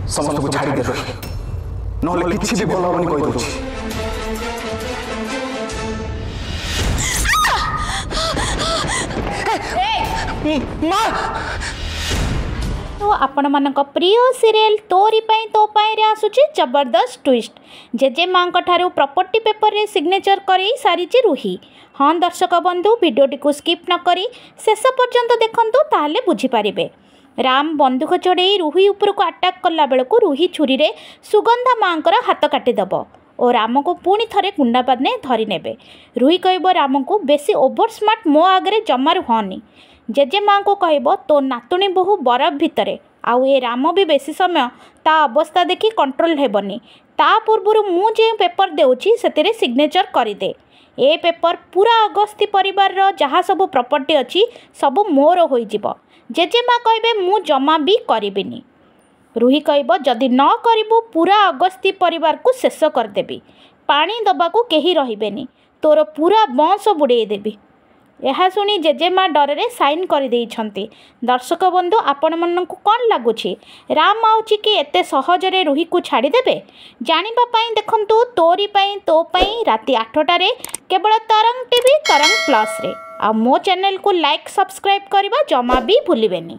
समस्त को छाड़ी दे नहले किछि भी भल हबनी कहि दउछि। मां तो आपण मानक प्रिय सीरियल तोरी पाई तो पाई रे आसुची जबरदस्त ट्विस्ट। जेजे माँ ठारू प्रॉपर्टी पेपर रे सिग्नेचर कर सारी रुही। हाँ दर्शक बंधु भिडियोटी को स्किप न करी शेष पर्यंत देखंतु ताहले बुझी पारिबे। राम बंदूक चढ़ई रुही उपर को अटैक कला बेलू रुही छुरी रे सुगंधा माँ हाथ काटिदेव और राम को पुणी थे कुंडा पादने धरी नेबे। रुही कहब राम को बेसी ओवर स्मार्ट मो आगे जमार हनी। जेजे माँ को कहब तो नातुणी बहु बरफ भितर आउ ए राम भी बेसी समय ता अवस्था देखी कंट्रोल हेबनी। ता पूर्व मुझे पेपर देउची सेतिरे सिग्नेचर करदे। ए पेपर पूरा अगस्ती परिवार जहाँ सब प्रॉपर्टी अच्छी सब मोर होइजिबो। जेजे माँ कहबे मु जमा भी करिबिनी। रुही कहब जदि न करिबु पूरा अगस्ती परिवार को शेष करदेबी। पानी दबाकू केही रहिबेनी तोर पूरा बंश बुड़े देबी। यह शुणी जेजेमा डर रे साइन कर देइछंती। दर्शक बंधु आपण मनकु कौन लगुछि राम आउछि कि एते सहजरे रुही को छाड़ी देबे? जानिबा पई देखंतु तोरी पई तो पई राति 8 रे केवल तरंग टीवी तरंग प्लस रे। आ मो चैनल को लाइक सब्सक्राइब करबा जमा भी भूलिबेनी।